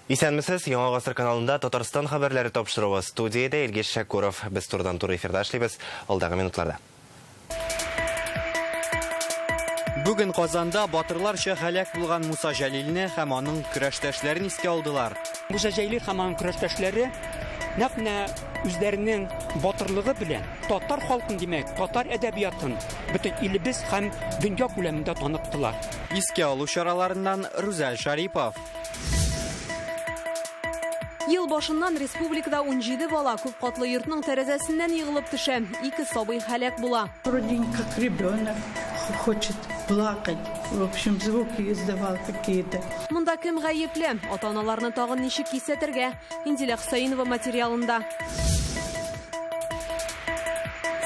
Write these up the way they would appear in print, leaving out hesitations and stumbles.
Исәнмесез, Яңа Гасыр каналында Татарстан хәбәрләре тапшыруы. Студияда Илгиз Шәкуров. Без турдан тур эфирда эшлибез. Алдагы минутларда. Бүген Казанда батырларча һәлак булган Муса Җәлилне һәм аның көрәштәшләрен искә алдылар. Муса Җәлил һәм аның көрәштәшләре нәкъ үзләренең батырлыгы белән татар халкын, димәк, татар әдәбиятын бөтен илебез һәм дөнья күләмендә таныттылар. Искә алу чараларыннан Рүзәл Шарипов. Ел башыннан республикада 17 бала күп катлы йортның тәрәзәсеннән егылып төшә. 2 сабый һәлак була. Как ребенок хочет плакать. В общем, звуки издавал какие-то. Монда кем гаепле? Ата-аналарны тагын ничек кисәтергә? Инзилә Хусаинова материалында.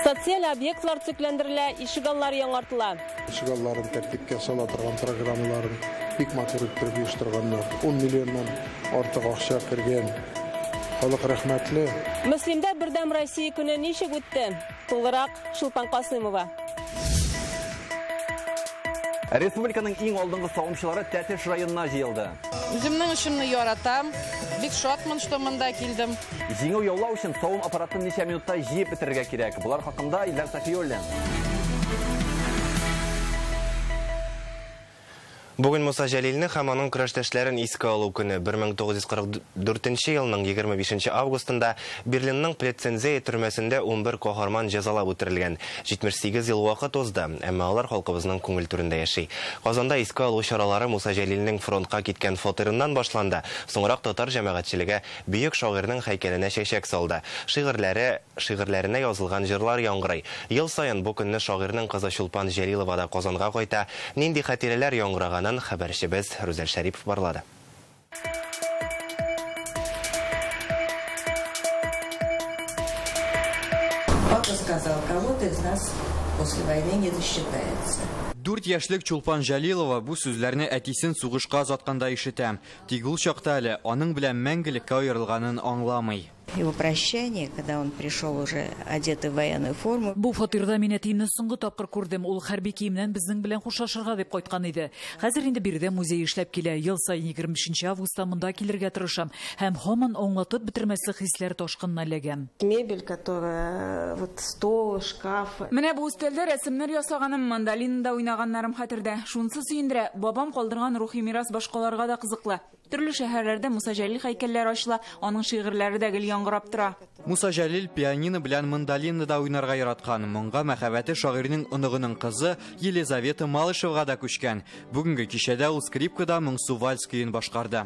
Социаль объектлар төкләндерелә, ишегаллар яңартыла. Ишегалларын тәртипкә сала торган программаларын бик матур итеп оештырганнар. 10 миллионнан артык акча кергән. Халык рәхмәтле. Мөслимдә бердәм Россия көне ничек үтте? Тулырак Шулпан Касымова. Республиканың иң алдынгы савымчылары Тәтеш районына җыелды. Үземнең эшемне яратам. Бик шатмын, что монда килдем. Җиңү яулау өчен савым аппаратын ничә минутта җыеп бетерергә кирәк. Булар хакында Илдар Сафиуллин. Бүген Муса Җәлилне һәм аның көрәштәшләрен искә алу көне 1944 елның 25 августында Берлинның Плетцензей төрмәсендә 11 каһарман җәзалап үтерелгән. 78 ел вакыт узды, әмма алар халкыбызның күңел түрендә яши. Казанда искә алу чаралары Муса Җәлилнең фронтка киткән фатирыннан башланды. Соңрак татар җәмәгатьчелеге бөек шагыйрьнең һәйкәленә чәчәк салды. Шигырьләренә язылган җырлар яңгырый. Ел саен бу көнне шагыйрьнең кызы Чулпан Җәлилова да Казанга кайта. Нинди хатирәләр яңгыраган хәбәрчебез Рүзәл Шәрипов барлады. Папа сказал, кого-то из нас после войны не досчитается. 4 яшьлек Чулпан Җәлилова бу сүзләрне әтисен сугышка озатканда ишетә. Тик ул чакта әле аның белән мәңгелеккә аерылганын аңламый. Его прощание, когда он пришел уже одетый в военную форму. Бу фатирда мин әтине соңгы тапкыр күрдем. Ул хәрби киемнән безнең белән хушлашырга дип кайткан иде. Хәзер инде биредә музей эшләп килә. Ел саен 25 августта монда килергә тырышам. Һәм һаман аңлатып бетермәслек хисләр ташкынна ләгән. Мебель, которая вот стол, шкаф. Менә бу өстәлдә рәсемнәр ясаганым, мандолинада уйнаганнарым хәтердә. Шунсы сөендерә. Бабам калдырган рухи мирас башкаларга да кызыклы. Төрле шәһәрләрдә Муса Җәлил һәйкәлләре ачыла, аның шигырьләре дә гел яңгырап тора. Муса Җәлил пианино белән мандолинада уйнарга яраткан. Моңга мәхәббәте шагыйрьнең оныгының кызы Елизавета Малышевага да күчкән. Бүгенге кичәдә ул скрипкада моңсу вальс көен башкарды.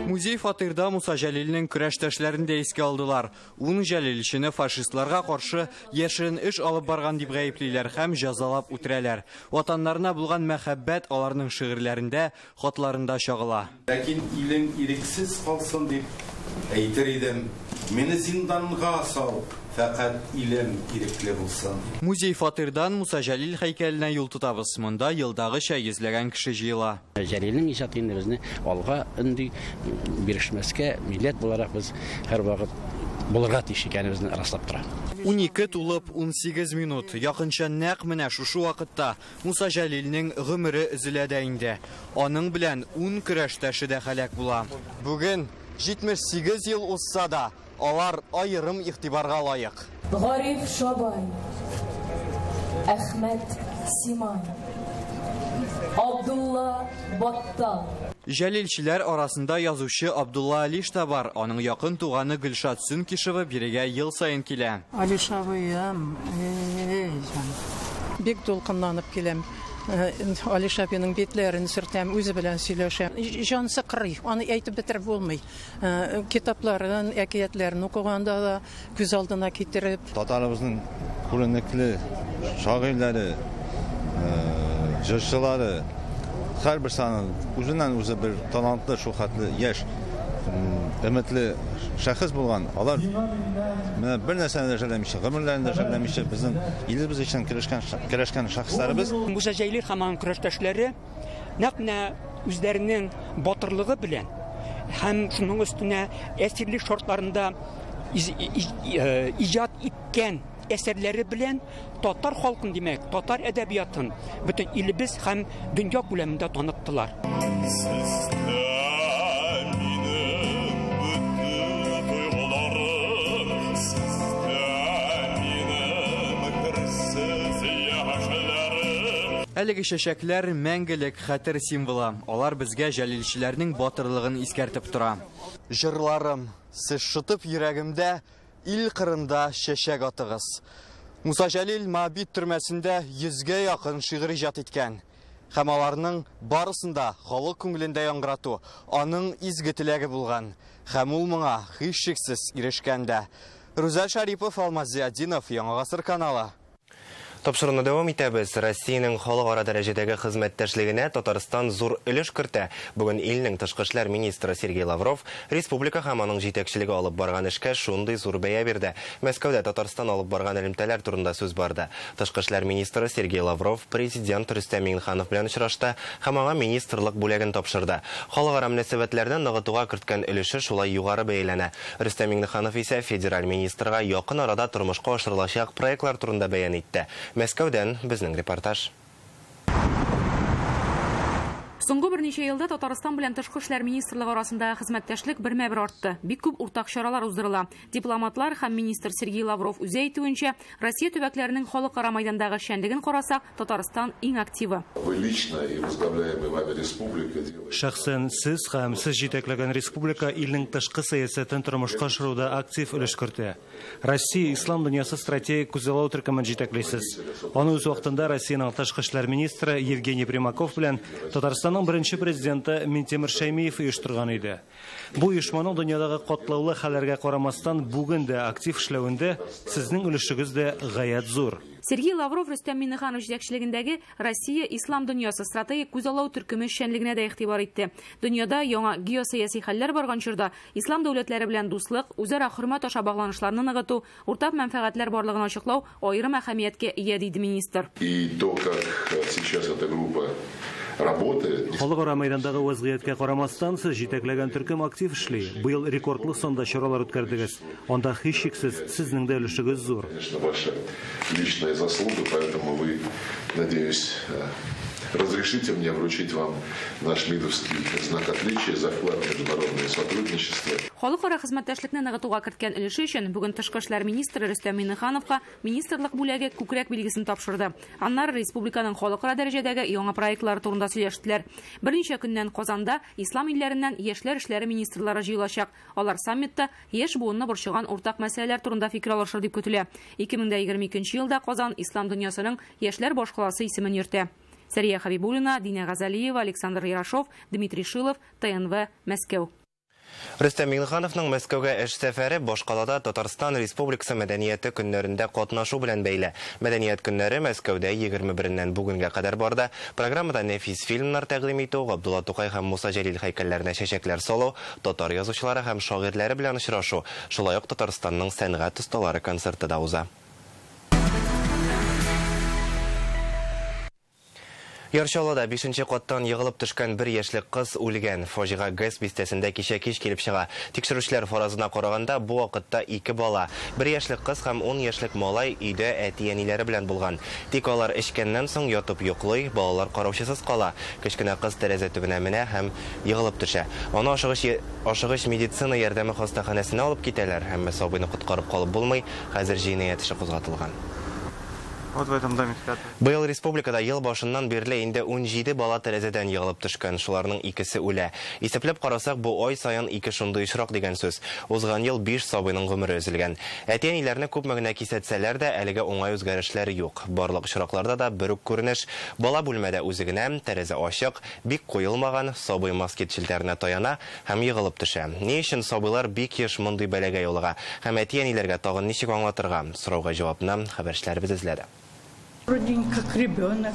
Музей фатирда Муса Җәлилнең көрәштәшләрен дә искә алдылар. Ун Җәлилчене фашистларга каршы яшерен эш алып барган дип гаеплиләр һәм җәзалап үтерәләр. Ватаннарына булган мәхәббәт аларның шигырьләрендә, хатларында чагыла. Ләкин илең ирексез калсын дип әйтер идем. Мине зинданга сал. Фәкать илем ирекле булсын. Музей фатирдан Муса Җәлил һәйкәленә юл тотабыз. Монда елдагыча йөзләгән кеше җыела. Җәлилнең иҗатын безне алга инди бирешмәскә милләт буларак без һәр вакыт булырга тиеш икәнебезне раслап тора. 12 тулып 18 минут. Якынча нәкъ менә шушы вакытта Муса Җәлилнең гомере өзелә дә инде. Аның белән 10 көрәштәше дә һәлак була. Бүген 78 ел узса да алар айрым игътибарга лаек. Гариф Шабай, Әхмәт Симай, Абдулла Баттал. Җәлилчеләр арасында язучы Абдулла Алиш та бар. Аның якын туганы Гөлшат Сүнкишева бирегә ел саен килә. Алишавыям, бик дулкынланып киләм. Алиш абиның битләрен сөртәм, үзе белән сөйләшәм. Җан сыкрый, аны әйтеп бетереп булмый. Китапларын, әкиятләрен укыганда да күз алдына китереп. Татарыбызның күренекле шагыйрьләре, җырчылары һәрбер саны үзеннән-үзе бер талантлы, шуһатлы, яшь, өметле шәхес булган. Алар менә бер нәрсәне дә эшләмичә, гомерләрендә эшләмичә безнең илебез өчен көрәшкән шәхесләрбез. Муса Җәлил һәм аның көрәштәшләре нәкъ үзләренең батырлыгы белән һәм шуның өстенә әсирлек шартларында иҗат иткән әсәрләре белән татар халкын димәк, татар әдәбиятын бөтен илебез һәм дөнья күләмендә таныттылар. Әлеге чәчәкләр мәңгелек хәтер символы. Алар безгә җәлилчеләрнең батырлыгын искәртеп тора. Җырларым, сез шытып йөрәгемдә, ил кырында чәчәк атыгыз. Муса Җәлил Моабит төрмәсендә 100гә якын шигырь иҗат иткән. Һәм аларның барысында халык күңелендә яңгырату аның изге теләге булган. Һәм ул моңа һичшиксез ирешкән дә. Рүзәл Шарипов, Алмаз Зиядинов, Яңа Гасыр каналы. Тапшыруны дәвам итәбез. Россиянең халыкара дәрәҗәдәге хезмәттәшлегенә Татарстан зур өлеш кертә. Бүген илнең тышкы эшләр министры Сергей Лавров республика һәм аның җитәкчелеге алып барган эшкә шундый зур бәя бирде. Мәскәүдә Татарстан алып барган элемтәләр турында сүз барды. Тышкы эшләр министры Сергей Лавров президент Рөстәм Миңнеханов белән очрашты һәм аңа министрлык бүләген тапшырды. Халыкара мөнәсәбәтләрне ныгытуга керткән өлеше шулай югары бәяләнә. Рөстәм Миңнеханов исә федераль министрга якын арада тормышка ашырылачак проектлар турында бәян итте. Мәскәүдән безнең репортаж. Соңгы берничә елда Татарстан белән тышкы эшләр министрлыгы арасында хезмәттәшлек бермә-бер артты. Бик күп уртак чаралар уздырыла. Дипломатлар һәм министр Сергей Лавров үзе әйтүенчә, Россия төбәкләренең халыкара мәйдандагы эшчәнлеген карасак, Татарстан иң активы. Шәхсән сез һәм сез җитәкләгән республика илнең тышкы сәясәтен тормышка ашыруда актив өлеш кертә. Россия ислам дөньясы стратегик күзаллау төркемен җитәкләйсез. Аны үз вакытында Россиянең тышкы эшләр министры Евгений Примаков белән Татарстан беренче президенты Минтимер Шәймиев оештырган иде. Бу оешманың дөньядагы катлаулы хәлләргә карамастан бүген дә актив эшләвендә сезнең өлешегез дә гаять зур. Сергей Лавров Рөстәм Миңнеханов җитәкчелегендәге Россия ислам дөньясы стратегик күзаллау төркеме эшчәнлегенә дә игътибар итте. Дөньяда яңа геосәяси хәлләр барган чорда ислам дәүләтләре белән дуслык, үзара хөрмәт аша багланышларны ныгыту, уртак мәнфәгатьләр барлыгын ачыклау аерым әһәмияткә ия диде министр. Халыкара мәйдандагы вазгыятькә карамастан сез җитәкләгән төркем актив эшли. Быел рекордлы санда чаралар үткәрдегез. Анда һичшиксез сезнең дә өлешегез зур. Личная заслуга, поэтому вы, надеюсь, разрешите мне вручить вам наш МИДовский знак отличия за вклад в международное сотрудничество. Халыкара хезмәттәшлекне ныгытуга керткән өлеше өчен бүген тышкы эшләр министры Рөстәм Миңнехановка министрлык бүләге күкрәк билгесен тапшырды. Аннары республиканың халыкара дәрәҗәдәге яңа проектлары турында сөйләштеләр. Берничә көннән Казанда ислам илләреннән яшьләр эшләре министрлары җыелачак. Алар саммитта яшь буынны борчыган уртак мәсьәләләр турында фикер алышыр дип көтелә. 2022 елда Казан ислам дөньясының яшьләр башкаласы исемен йөртә. Сәрия Хабибуллина, Дина Газалиева, Александр Ярашов, Дмитрий Шилов, ТНВ, Мәскәү. Рөстәм Миңнехановның Мәскәүгә эш сәфәре Башкалада Татарстан Республикасы мәдәнияте көннәрендә катнашу белән бәйле. Мәдәният көннәре Мәскәүдә 21-ннән бүгенгә кадәр барды. Программада нәфис фильмнар тәкъдим итү, Габдулла Тукай һәм Муса Җәлил һәйкәлләренә чәчәкләр салу, татар язучылары һәм шагыйрьләре белән очрашу, шулай ук Татарстанның сәнгать осталары концерты да уза. Яршалада 5-нче каттан егылып төшкән бер яшьлек кыз үлгән. Фаҗига ГЭС бистәсендә кичә кич килеп чыга. Тикшерүчләр фаразына караганда, бу вакытта 2 бала, 1 яшьлек кыз һәм 10 яшьлек малай өйдә әти-әниләре белән булган. Тик алар эчкәннән соң ятып йоклый, балалар караучысыз кала. Кечкенә кыз тәрәзә төбенә менә һәм егылып төшә. Аны ашыгыч медицина ярдәме хастаханәсенә алып китәләр, әмма сабыйны коткарып калып булмый, хәзер җинаять эше кузгатылган. Вот в этом доме. Быел республикада ел башыннан бирле инде 17 бала тәрәзәдән егылып төшкән, шуларның 2-се үлә. Исәпләп карасак, бу ай саен 2 шундый очрак дигән сүз. Узган ел 5 сабыйның гомере өзелгән. Әти-әниләрне күпме генә кисәтсәләр дә, әлегә уңай үзгәрешләр юк. Барлык очракларда да бер үк күренеш. Бала бүлмәдә үзе генә, тәрәзә ачык, бик куелмаган, сабый москит челтәренә таяна һәм егылып төшә. Ни өчен сабыйлар бик еш мондый бәләгә юлыга? Һәм әти-әниләргә тагын ничек аңлатырга? Сорауга җавапны хәбәрчеләребез эзләде. Вроде как ребенок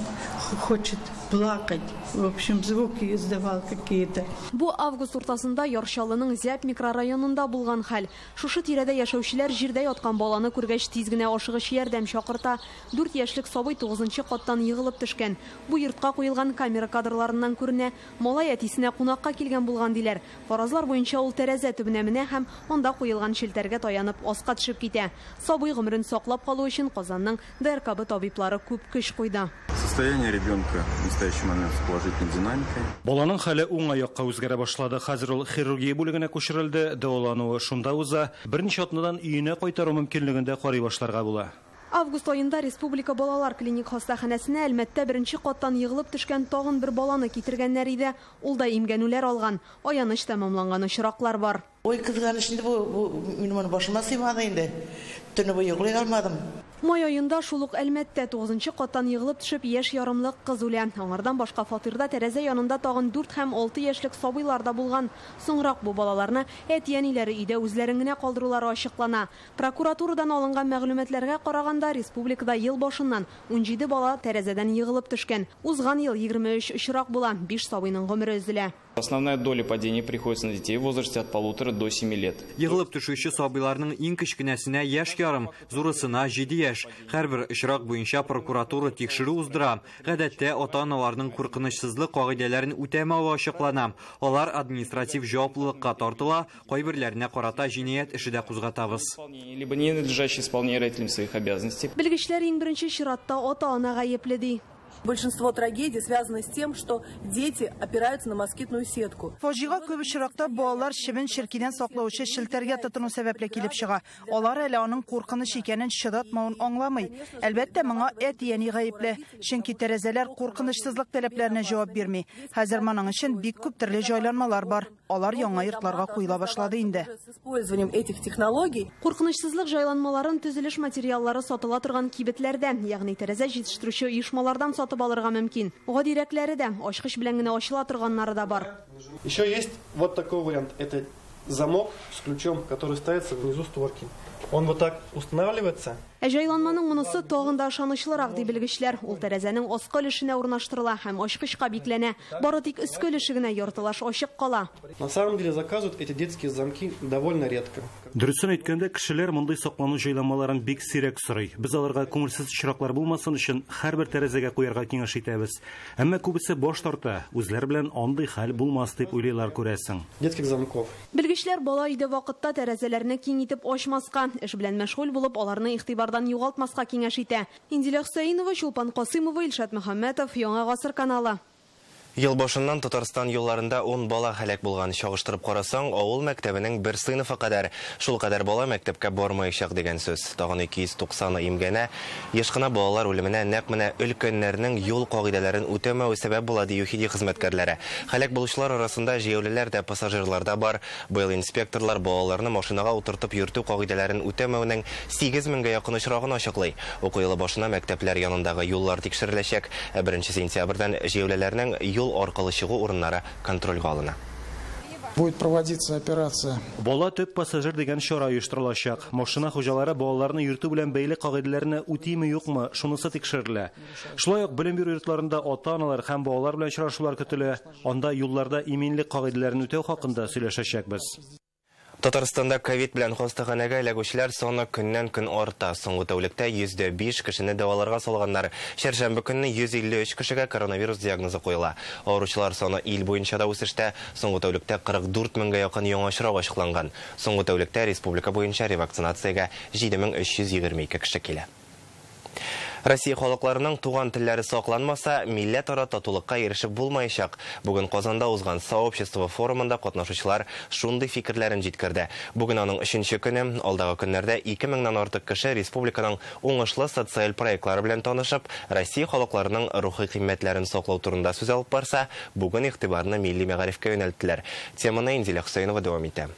хочет плакать. В общем, звуки издавал какие-то. Бу август уртасында Яршалының Зәп микрорайонында булган хәл. Шушы тирәдә яшәүчеләр җирдә яткан баланы күргәч тиз генә ашыгыч ярдәм чакырта. 4 яшьлек сабый 9-нчы каттан егылып төшкән. Бу йортка куелган камера кадрларыннан күренә. Малай әтисенә кунакка килгән булган диләр. Фаразлар буенча ул тәрәзә төбенә менә һәм анда куелган челтәргә таянып аска төшеп китә. Сабый гомерен саклап калу өчен Казанның ДРКБ табиблары күп көч куйды. Состояние ребенка в настоящий момент с положительной динамикой. Баланың хәле уңайякка үзгәрә башлады. Хәзер ул хирургия бүлегенә күчерелде. Дәвалануы шунда уза. Берничә атнадан өенә кайтару мөмкинлегендә карый башларга була. Август айында Республика балалар клиник хастаханәсенә Әлмәттә 1-нче каттан егылып төшкән тагын бер баланы китергәннәр иде. Ул да имгәнүләр алган. Аяныч тәмамланган очраклар бар. Ой, кызганыч инде бу минем башыма сыймады инде. Төне буе йоклый алмадым. Май айында шул ук Әлмәттә 9-нчы каттан егылып төшеп яшь ярымлык кыз үлә. Аңардан башка фатирда тәрәзә янында тагын 4 һәм 6 яшьлек сабыйлар да булган. Соңрак бу балаларны әти-әниләре өйдә үзләрен генә калдырулары ачыклана. Прокуратурадан алынган мәгълүматларга караганда, республикада ел башыннан 17 бала тәрәзәдән егылып төшкән. Узган ел 23 очрак була, 5 сабыйның гомере өзелә. Основная доля падений приходится на детей в возрасте от 1,5 до 7 лет. Егылып төшүче сабыйларның иң кечкенәсенә яшь ярым, зурысына 7 яшь. Һәрбер очрак буенча прокуратура тикшерү уздыра. Гадәттә ата-аналарның куркынычсызлык кагыйдәләрен үтәмәве ачыклана. Алар административ җаваплылыкка тартыла, кайберләренә карата җинаять эше дә кузгатабыз. Либо ненадлежащее исполнение родителям своих обязанностей. Белгечләр иң беренче чиратта ата-ана гаепле ди. Большинство трагедий связано с тем, что дети опираются на москитную сетку. Фаҗига күп очракта балалар чебен ширкидән саклаучы челтәргә тотыну сәбәпле килеп чыга. Алар әле аның куркыныч икәнен чыдатмавын аңламый. Әлбәттә, моңа әти-әни гаепле, чөнки тәрәзәләр куркынычсызлык таләпләренә җавап бирми. Хәзер моның өчен бик күп төрле җайланмалар бар. Алар яңа йортларга куела башлады инде. С использованием этих технологий Куркынычсызлык җайланмаларын төзелеш материаллары сатыла торган кибетләрдә, ягъни тәрәзә җитештерүче оешмалардан сатып алырга мөмкин. Гадирәкләре дә, ачкыч белән генә ачыла торганнары да бар. Еще есть вот такой вариант. Это замок с ключом, который ставится внизу створки. Он вот так устанавливается. Җайланманың монысы тагын да ышанычлырак ди белгечләр. Ул тәрәзәнең аскы өлешенә урнаштырыла һәм ачкычка бикләнә. Бары тик өскә өлеше генә яртылаш ачык кала. На самом деле заказывают эти детские замки довольно редко. Дөресен әйткәндә, кешеләр мондай саклану җайланмаларын бик сирәк сорый. Без аларга күңелсез очраклар булмасын өчен һәрбер тәрәзәгә куярга киңәш итәбез. Әмма күбесе баш тарта, үзләр белән андый хәл булмас дип уйлыйлар күрәсең. Детских замков. Белгечләр бала өйдә вакытта тәрәзәләрне киң итеп ачмаска, эш белән мәшгуль булып, аларны игътибардан югалтмаска киңәш итә. Инзилә Хусаинова, Чулпан Касыймова, Илшат Мөхәммәтов, Яңа гасыр каналы. Ел башыннан Татарстан юлларында 10 бала хәлак булган. Чагыштырып карасаң, авыл мәктәбенең 1 сыйныфы кадәр, шул кадәр бала мәктәпкә бармаячак дигән сүз. Тагын 290 имгәнә, яшь кына балалар үлеменә нәкъ менә өлкәннәрнең юл кагыйдәләрен үтәмәү сәбәп була ди ЮХИДИ хезмәткәрләре. Хәлак булучылар арасында җәяүлеләр дә, пассажирлар да бар. Быел инспекторлар балаларны машинага утыртып йөртү кагыйдәләрен үтәмәүнең 8000гә якын очрагын ачыклый. Уку елы башына мәктәпләр янындагы юллар тикшереләчәк. 1 сентябрьдән җәяүлеләрнең юл аркылы чыгу урыннары контрольгә алына. Будет проводиться операция. Бала төп пассажир дигән чара оештырылачак. Машина хуҗалары балаларны йөртү белән бәйле кагыйдәләрне үтиме юкмы, шунысы тикшерелә. Шулай ук белем бирү йортларында ата-аналар һәм балалар белән очрашулар көтелә. Анда юлларда иминлек кагыйдәләрен үтәү хакында сөйләшәчәкбез. Татарстанда ковид белән хастаханәгә эләгүчеләр саны көннән-көн арта. Соңгы тәүлектә 105 кешене дәваларга салганнар. Шәршәмбе көнне 153 кешегә коронавирус диагнозы куела. Авыручылар саны ил буенча да үсештә. Соңгы тәүлектә 44 меңгә якын яңа очрак ачыкланган. Соңгы тәүлектә республика буенча ревакцинациягә 7322 кеше килә. Россия халыкларының туган телләре сакланмаса, милләт-ара татулыкка ирешеп булмаячак. Бүген Казанда узган сообщество форумында катнашучылар шундый фикерләрен җиткерде. Бүген аның 3нче көне, алдагы көннәрдә 2000ннан артык кеше республиканың уңышлы социаль проектлары белән танышып, Россия халыкларының рухи кыйммәтләрен саклау турында сүз алып барса, бүген игътибарны милли мәгарифкә юнәлттеләр. Теманы Инзилә Хусаинова дәвам итә.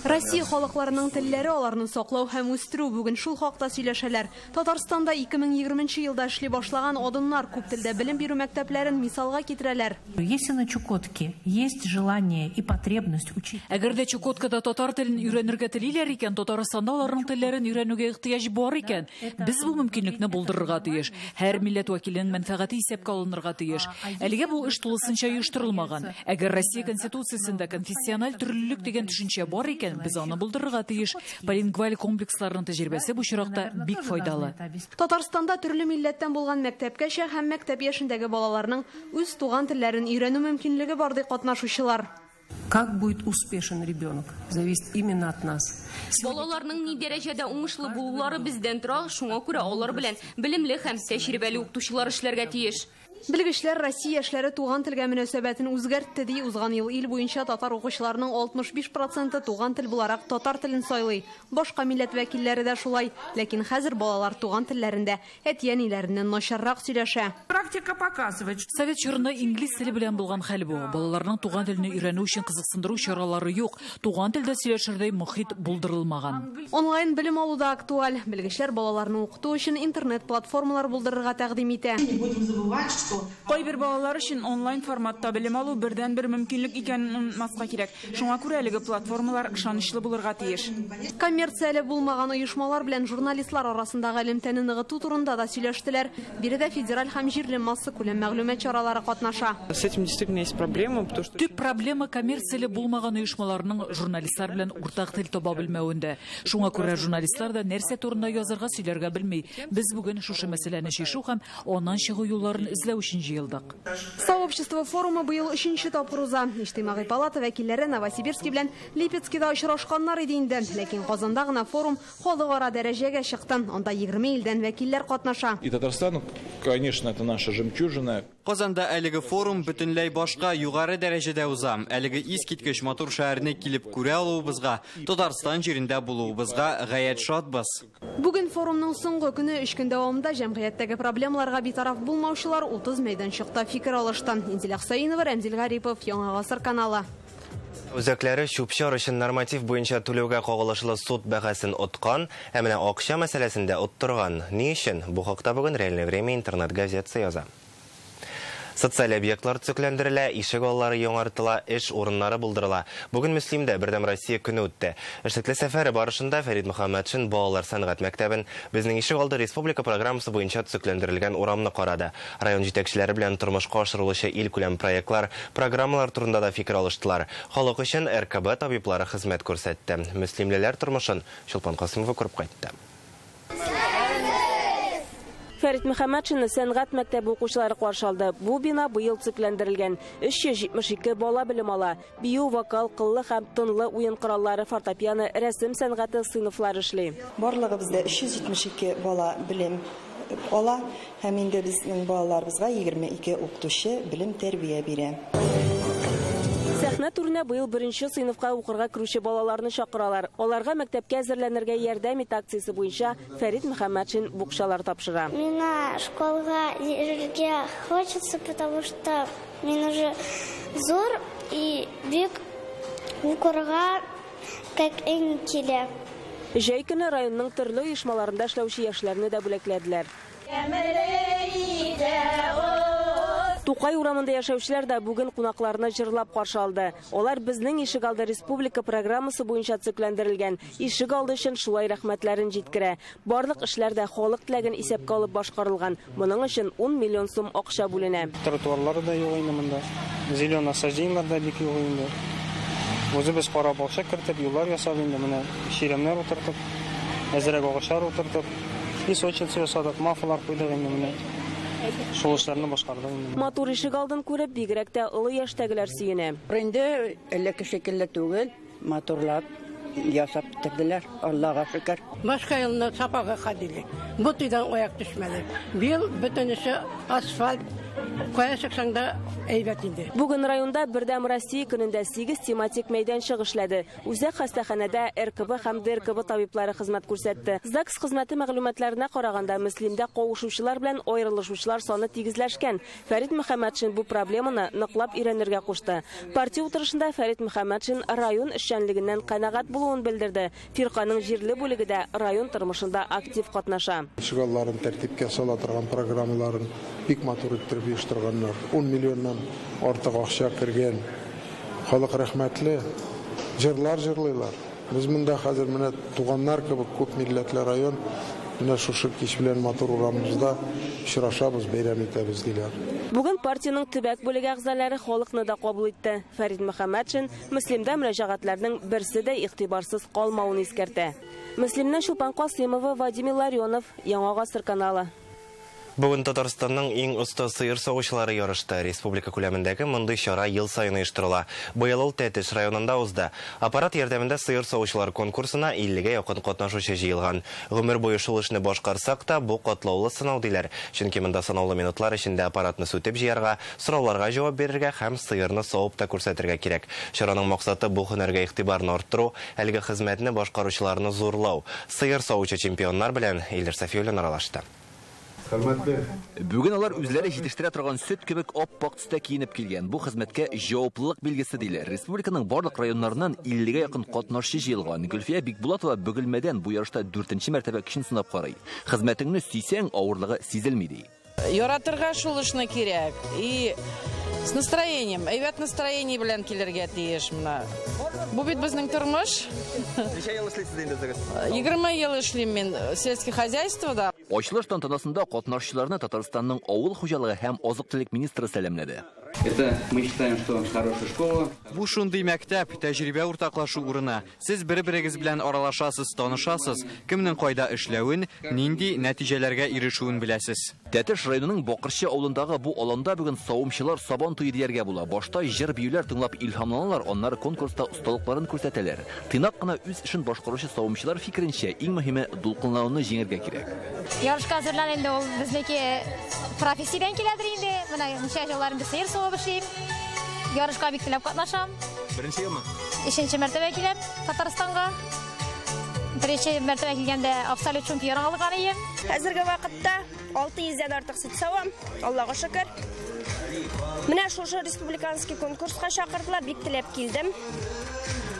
Россия халыкларының телләре аларны саклау һәм үстерү бүген шул хакта сөйләшәләр. Татарстанда 2020 елда эшли башлаган адымнар күп телдә белем бирү мәктәпләрен мисалга китерәләр. Если на Чукотке есть желание и потребность учить. Әгәр дә Чукоткада татар телен өйрәнергә телиләр икән, Татарстанда аларның телләрен өйрәнүгә ихтыяҗ бар икән. Без бу мөмкинлекне булдырырга тиеш. Һәр милләт вәкиленең мәнфәгате исәпкә алынырга тиеш. Әлегә бу эш тулысынча оештырылмаган. Әгәр Россия конституциясендә конфессиональ төрлелек дигән төшенчә бар икән, biz аны булдырырга тиеш. Полингваль комплексларның тәҗрибәсе бу чиракта бик файдалы. Татарстанда төрле милләттән булган мәктәпкәчә һәм мәктәп яшендәге балаларның үз туган телләрен өйрәнү мөмкинлеге бар ди катнашучылар. Как будет успешен ребенок, зависит именно от нас. Балаларның ни дәрәҗәдә уңышлы булулары бездән тора, шуңа күрә алар белән белемле һәм тәҗрибәле укытучылар эшләргә тиеш. Белгечләр Россия яшьләре туган телгә мөнәсәбәтен үзгәртте ди. Узган ел ил буенча татар укучыларның 65% туган тел буларак татар телен сайлый. Башка милләт вәкилләре дә шулай, ләкин хәзер балалар туган телләрендә әти-әниләреннән начаррак сөйләшә. Практика показывает. Совет чорында инглиз теле белән булган хәл бу. Балаларның туган телене өйрәнү өчен кызыксындыру чаралары юк. Туган телдә сөйләшердәй мөхит булдырылмаган. Онлайн белем алуда актуаль. Белгечләр балаларны укыту өчен интернет платформалар булдырырга тәкъдим итә. Кайбер балалар өчен онлайн форматта белем алу бердән-бер мөмкинлек икәнен онытмаска кирәк. Шуңа күрә әлеге платформалар ышанычлы булырга тиеш. Коммерцияле булмаган оешмалар белән журналистлар арасындагы элемтәне ныгыту турында да сөйләштеләр. Биредә федераль һәм җирле масса күләм мәгълүмат чаралары катнаша. С этим действительно есть проблема, потому что төп проблема коммерцияле булмаган оешмаларның журналистлар белән уртак тел таба белмәвендә. Шуңа күрә журналистлар да нәрсә турында язарга сөйләргә белми. Без бүген шушы мәсьәләне чишү һәм аннан чыгу юлларын эзләү өчен җыелдык. Сообщество форума быел 3нче тапкыр уза. Иҗтимагый палата вәкилләре Новосибирский белән Липецкида очрашканнар иде инде, ләкин Казанда гына форум халыкара дәрәҗәгә чыкты. Анда 20 илдән вәкилләр катнаша. И Татарстан, конечно, это наша жемчужина. Казанда әлеге форум бөтенләй башка югары дәрәҗәдә уза. Әлеге искиткеч матур шәһәрне килеп күрә алуыбызга, Татарстан җирендә булуыбызга гаять шатбыз. Бүген форумның соңгы көне 3 көн дәвамында җәмгыятьтәге проблемаларга битараф булмаучылар 30 мәйданчыкта фикер алышты. Инзилә Хусаинова, Рамзил Гарипов, Яңа Гасыр каналы. Үзәкләре чүп-чар өчен норматив буенча түләүгә кагылышлы суд бәһасен откан, ә менә акча мәсьәләсендә оттырган. Ни өчен? Бу хакта бүген Реальное время интернет газетасы яза. Социаль объектлар төзекләндерелә, ишек аллары яңартыла, эш урыннары булдырыла. Бүген Мөслимдә Бердәм Россия көне үтте. Эшлекле сәфәре барышында Фәрит Мөхәммәтшин балалар сәнгать мәктәбен безнең ишек алды республика программасы буенча төзекләндерелгән урамны карады. Район җитәкчеләре белән тормышка ашырылучы ил күләм проектлар, программалар турында да фикер алыштылар. Халык өчен РКБ табиблары хезмәт күрсәтте. Мөслимлеләр тормышын Чулпан Касымова күреп кайтты. Фәрит Мөхәммәтшинны сәнгать мәктәбе укучылары каршы алды. Бу бина быел төзекләндерелгән. 372 бала белем ала. Бию, вокал, кыллы һәм тынлы уен кораллары, фортепиано, рәсем сәнгате сыйныфлары эшли. Барлыгы бездә 372 бала белем ала һәм инде безнең балаларыбызга 22 укытучы белем тәрбия бирә. Сәхнә түренә быел 1нче сыйныфка укырга керүче балаларны чакыралар. Аларга мәктәпкә әзерләнергә ярдәм ит акциясе буенча Фәрит Мөхәммәтшин букчалар тапшыра. Меня школга йөрергә хочется, потому что мен уже зур и бик укырга как ин килә. Җәй көне районның төрле оешмаларында эшләүче яшьләрне дә бүләкләделәр. Тукай урамында яшәүчеләр дә бүген кунакларны җырлап каршы алды. Алар безнең ишек алды республика программасы буенча төзекләндерелгән. Ишек алды өчен шулай рәхмәтләрен җиткерә. Барлык эшләр дә халык теләген исәпкә алып башкарылган. Моның өчен 10 миллион сум акча бүленә. Тротуарлар да юк инде монда. Зелён насаҗдыйлар да бик юк инде. Үзебез карап бакча кертеп, юллар ясап инде менә ширемнәр утыртып, әзрәк агачлар утыртып, песочница ясадык, мафлар куйдык инде менә. Шулышларны башкардык инде. Матур ишек алдын күреп бигрәк тә олы яшьтәгеләр сөенә. Инде элекке шикелле түгел, матурлап ясап бетерделәр. Аллага шөкер. Башка елны сапага ходили. Бу тыйдан аяк төшмәде. Бил бөтенесе асфальт Кая шықсаң да әйбәт инде. Бүген районда Бердәм Россия көнендә 8 тематик мәйданчык эшләде. Үзәк хастаханәдә РКБ һәм ДРКБ табиблары хезмәт күрсәтте. ЗАГС хезмәте мәгълүматларына караганда, Мөслимдә кавышучылар белән аерылышучылар саны тигезләшкән. Фәрит Мөхәммәтшин бу проблеманы ныклап өйрәнергә кушты. Партия утырышында Фәрит Мөхәммәтшин район эшчәнлегеннән канәгать булуын белдерде. Фирканың җирле бүлегендә район тормышында актив катнаша. Шугалларын тәртипкә сала торган программаларын бик матур иттереп оештырганнар. 10 миллионнан артык акча кергән. Халык рәхмәтле. Җырлар җырлыйлар. Без монда хәзер менә туганнар кебек күп милләтле район менә шушы кич белән матур урамыбызда очрашабыз, бәйрәм итәбез диләр. Бүген партияның төбәк бүлеге әгъзалары халыкны да кабул итте. Фәрит Мөхәммәтшин Мөслимдә мөрәҗәгатьләрнең берсе дә игътибарсыз калмавын искәртә. Мөслимнән Шулпан Касыймова, Владимир Ларионов, Яңа Гасыр каналы. Бүген Татарстанның иң оста сыер савучылары ярышты. Республика күләмендәге мондый чара ел сайын оештырыла. Быел ул Тәтеш районында узды. Аппарат ярдәмендә сыер савучылар конкурсына 50-гә якын катнашучы җыелган. Гомер буе шул эшне башкарсак та, бу катлаулы сынау диләр. Чөнки монда санаулы минутлар эчендә аппаратны сүтеп җыярга, сорауларга җавап бирергә һәм сыерны савып та күрсәтергә кирәк. Чараның максаты бу һөнәргә игътибарны арттыру, әлеге хезмәтне башкаручыларны зурлау. Сыер савучы чемпионнар белән Илдар Сафиуллин аралашты. Бүген алар үзләре җитештерә торган сөт кебек ап-ак төстә киенеп килгән. Бу хезмәткә җаваплылык билгесе диләр. Республиканың барлык районнарыннан 50-гә якын катнашчы җыелган. Гөлфия Бикбулатова Бөгелмәдән бу ярышта 4нче мәртәбә көчен сынап карый. Хезмәтеңне сөйсәң, авырлыгы сизелми ди. Яратырга шул эшне кирәк. И с настроением, әйбәт настроение белән килергә тиеш моны. Бу бит безнең тормыш. Ничә ел эшлисез инде үзегез? 20 ел эшлим мин сельский хозяйствода. Ачылыш тантанасында катнашчыларны Татарстанның авыл хуҗалыгы һәм азык-төлек министры сәламләде. Это мы считаем, что хорошая школа. Бу шундый мәктәп, тәҗрибә уртаклашу урыны. Сез бер-берегез белән аралашасыз, танышасыз, кемнең кайда эшләвен, нинди нәтиҗәләргә ирешүен беләсез. Тәтеш районының Бакырчы авылындагы бу аланда бүген савымчылар сабан туй дияргә була. Башта җыр биюләр тыңлап илһамланалар, аннары конкурста осталыкларын күрсәтәләр. Тыйнак кына үз эшен башкаручы савымчылар фикеренчә, иң мөһиме дулкынлауны җиңәргә кирәк. Ярышка әзерләнде ул безнеке профессиядән киләдер инде. Менә ничә елларында сыер савып эшлим. Ярышка бик теләп катнашам. Беренче елмы? 3нче мәртәбә киләм Татарстанга. Беренче мәртәбә килгәндә абсолют чемпион алган идем. Хәзерге вакытта 600-дән артык сөт савам. Аллага шөкер. Менә шушы республиканский конкурска чакырдылар, бик теләп килдем.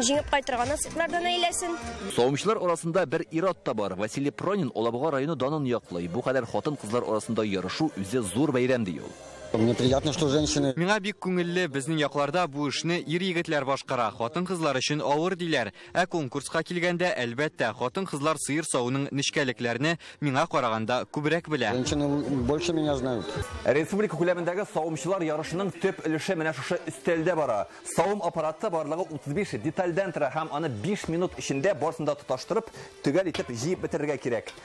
Җиңеп кайтырга насыйплардан әйләсен. Савымчылар арасында бер ир-ат та бар. Василий Пронин Алабуга районы данын яклый. Бу кадәр хатын-кызлар арасында ярышу үзе зур бәйрәм ди ул. Мне приятно, что женщины... Миңа бик күңелле, безнең якларда бу эшне ир-егетләр башкара. Хатын-кызлар өчен авыр диләр. Ә конкурска килгәндә, әлбәттә, хатын-кызлар сыер сауының нечкәлекләрне миңа караганда күбрәк белә. Женщины больше меня знают. Республика күләмендәге савымчылар ярышының төп өлеше менә шушы өстәлдә бара. Савым аппараты барлыгы 35 детальдән тора һәм аны 5 минут эчендә барсында тоташтырып, төгәл итеп җыеп бетерергә кирәк.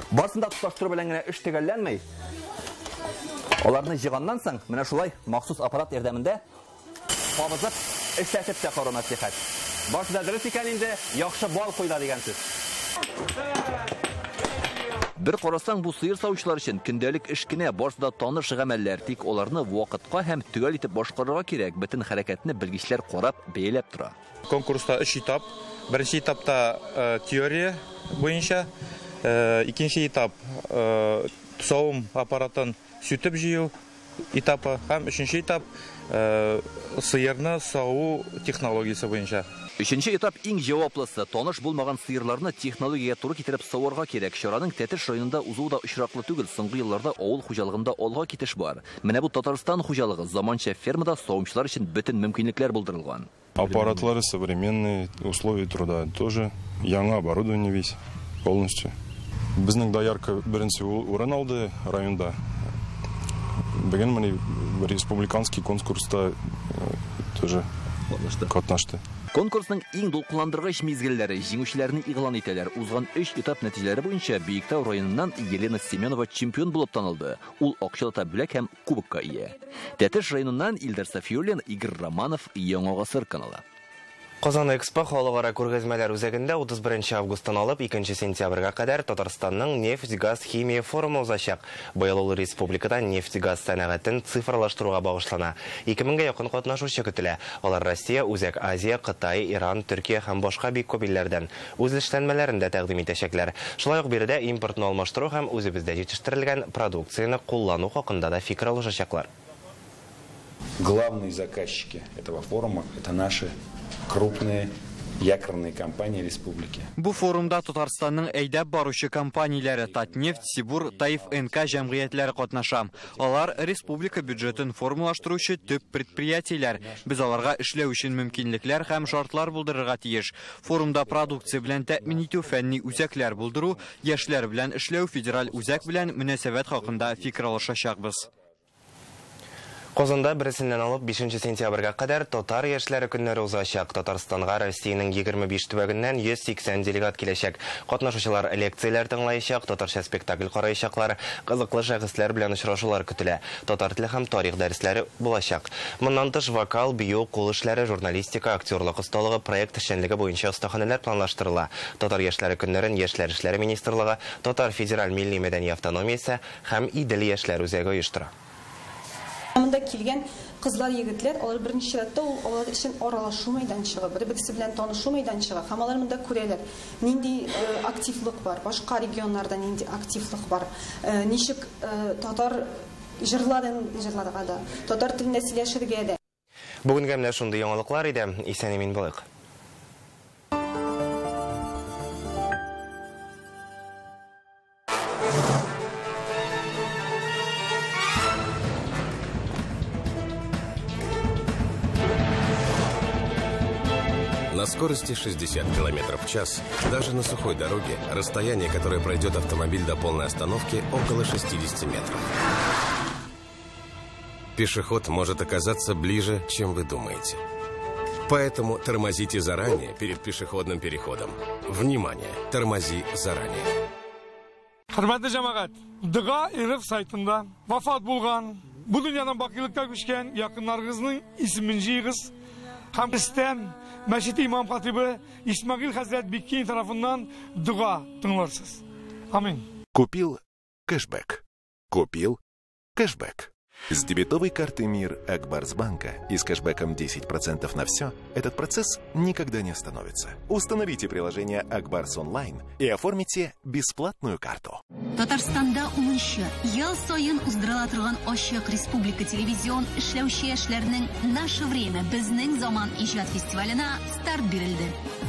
Барсында тоташтыру белән генә эш төгәлләнмәй. Аларны җыйганнан соң, менә шулай махсус аппарат ярдәмендә кабызып, эшләтеп тә карау мәслихәт. Башында дөрес икән инде, яхшы бал куйда дигән сүз. Бер карасаң, бу сыер саучылар өчен көндәлек эш кенә, барсында таныш гамәлләр, тик аларны вакытка һәм төгәл итеп башкарырга кирәк. Бөтен хәрәкәтне белгечләр карап, бәяләп тора. Конкурста 3 этап. Беренче этапта теория буенча, икенче этап савым аппаратын сүтеп җыю этапы һәм өченче этап сыерны саву технологиясе буенча. Өченче этап иң җаваплысы. Таныш булмаган сыерларны технологиягә туры китереп саварга кирәк. Чараның Тәтеш районында узуы да очраклы түгел. Соңгы елларда авыл хуҗалыгында алга китеш бар. Менә бу Татарстан хуҗалыгы заманча фермада савымчылар өчен бөтен мөмкинлекләр булдырылган. Аппаратлары современные, условия труда тоже, яңа оборудование весь полностью. Безнең доярка беренче урын алды районда. Бүген менә республиканский конкурста тоже катнашты. Конкурсның иң дулкынландыргыч мизгелләре җиңүчеләрне игълан итәләр. Узган 3 этап нәтиҗәләре буенча Биектау районыннан Елена Семенова чемпион булып танылды. Ул акчалы бүләк һәм кубокка ия. Тәтеш районыннан Илдар Сафиуллин, Игорь Романов, Яңа Гасыр каналы. Казан Экспо халыкара күргәзмәләр үзәгендә 31 августтан алып 2 сентябрьгә кадәр Татарстанның нефть-газ химия форумы узачак. Быел ул республикада нефть-газ сәнәгатен цифрлаштыруга багышлана. 2000гә якын катнашучы көтелә. Алар Россия, Үзәк Азия, Кытай, Иран, Төркия һәм башка бик күп илләрдән үз эшләнмәләрен дә тәкъдим итәчәкләр. Шулай ук биредә импортны алмаштыру һәм үзебездә җитештерелгән продукцияны куллану хакында да фикер алышачаклар. Главные заказчики этого форума – это наши крупные якорные компании республики. Бу форумда Татарстанның әйдәп баручы компанияләре Татнефть, Сибур, Таиф НК җәмгыятьләре катнаша. Алар республика бюджетын формалаштыручы төп предприятиеләр. Без аларга эшләү өчен мөмкинлекләр һәм шартлар булдырырга тиеш. Форумда продукция белән тәэмин итү фәнни үзәкләр булдыру, яшьләр белән эшләү федераль үзәк белән мөнәсәбәт хакында фикер алышачакбыз. Казанда 1-сеннән алып 5 сентябрьгә кадәр татар яшьләре көннәре узачак. Татарстанга Россиянең 25 төбәгеннән 180 делегат киләчәк. Катнашучылар лекцияләр тыңлаячак, татарча спектакль караячаклар, кызыклы шәхесләр белән очрашулар көтелә. Татар теле һәм тарих дәресләре булачак. Моннан тыш вокал, бию, кул эшләре, журналистика, актерлык осталыгы, проект эшчәнлеге буенча остаханәләр планлаштырыла. Татар яшьләре көннәрен Яшьләр эшләре министрлыгы, Татар федераль милли мәдәни автономиясе һәм Идел яшьләр үзәге оештыра. Монда килгән кызлар, егетләр, алар беренче чиратта алар өчен аралашу мәйданчыгы, бер-берсе белән танышу мәйданчыгы, һәм алар монда күрәләр, нинди активлык бар, башка регионнарда нинди активлык бар, ничек татар җырларга да, татар телендә сөйләшергә дә. Бүгенгә менә шундый яңалыклар иде. Исән-имин булыйк. На скорости 60 км в час, даже на сухой дороге, расстояние, которое пройдет автомобиль до полной остановки, около 60 метров. Пешеход может оказаться ближе, чем вы думаете. Поэтому тормозите заранее перед пешеходным переходом. Внимание! Тормози заранее. Hürmetli cemaat, Dığa Irıq saytında vafat bulgan, bu dünyadan bakılıkta düşken yakınlarınızın ismini yığız. Hamisten Meşit İmam Hatibi İsmail Hazret Bikkin tarafından dua tınlarsınız. Amin. Купил кэшбэк. Купил кэшбэк. С дебетовой карты МИР Акбарсбанка и с кэшбэком 10% на все, этот процесс никогда не остановится. Установите приложение Акбарс онлайн и оформите бесплатную карту. Татарстанда 10 ел сайын уздырыла торган Ачык Республика телевизион эшләүче яшьләрнең «Наше время, безнең заман» иҗат фестиваленә старт бирелде.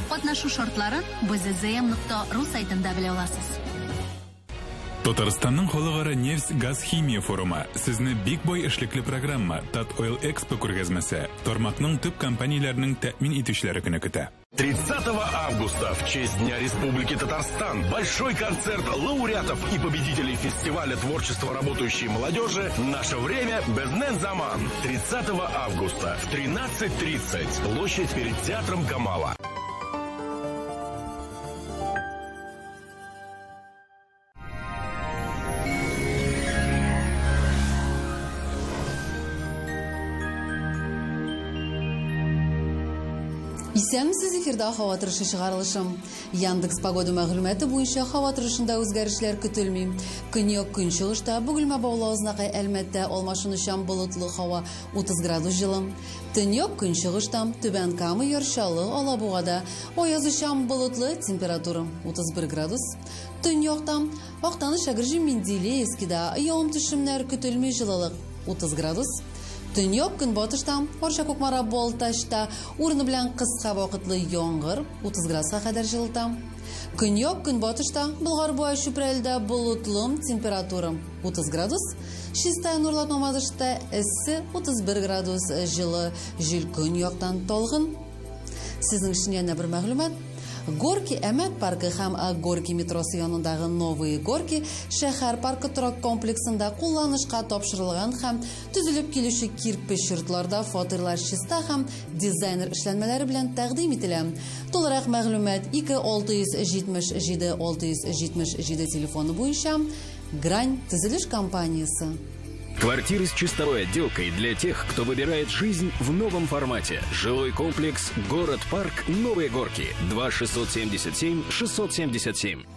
Катнашу шартларын bzzm.ru сайтында белә аласыз. Татарстанның халыкара нефть-газ химия форумы сезне бик бай эшлекле программа Tat Oil Expo күргәзмәсе тармакның төп компанияләренең тәэмин итүчеләре көне көтә. 30 августа в честь Дня Республики Татарстан большой концерт лауреатов и победителей фестиваля творчества работающей молодежи «Наше время, безнен заман». 30 августа в 13:30. Площадь перед театром Камала. Исәнмесез, эфирда һава торышы чыгарылышым. Яндекс погода мәгълүматы буенча һава торышында үзгәрешләр көтелми. Көньяк көнчыгышта Бөгелмә Баулы Әлмәттә алмашынучан болытлы һава 30 градус җылы. Төньяк көнчыгышта Түбән Кама ярчалы Алабугада аязучан болытлы температура 31 градус. Төньяктан Актаныш Агырҗи Менделеевскида явым-төшемнәр көтелми җылылык 30 градус. Төньяк көнбатышта Арча Кукмара Балтачта урыны белән кыска вакытлы яңгыр 30 градуска кадәр җылыта. Көньяк көнбатышта Болгар-Буа Чүпрәлдә болытлы температура 30 градус. Чистая Нурлат Мамадышта эссе 31 градус җылы. Җил көньяктан талгын. Сезнең өчен яңа бер мәгълүмат. Горки Әмәт паркы һәм Горки метросы янындагы Новые Горки шәһәр паркы торак комплексында кулланышка тапшырылган һәм төзелеп килүче кирпеч йортларда фатирлар чиста һәм дизайнер эшләнмәләре белән тәкъдим ителә. Толырак мәгълүмат 2677 телефоны буенча Грань төзелеш компаниясе. Квартиры с чистовой отделкой для тех, кто выбирает жизнь в новом формате. Жилой комплекс «Город-парк. Новые горки». 2-677-677.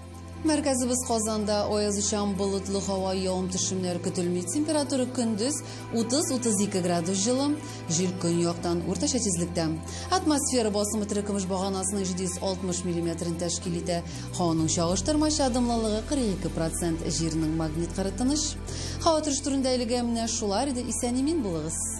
Merkezimiz Qozonda oyoz uchun bulutli havo yog'im-tushumlar kutilmaydi. Temperatura kunduz 30-32 gradus жылы, jil kun yoqdan o'rtacha tezlikda. Atmosfera bosimi tirkimish bag'onasining 760 mm tashkil etadi. Havoning shog'ishtirmachi adimliligi 42%, yerning magnit qaratinish. Havo turish turindagiligi mana shular edi. Eson-emin bo'ling'iz.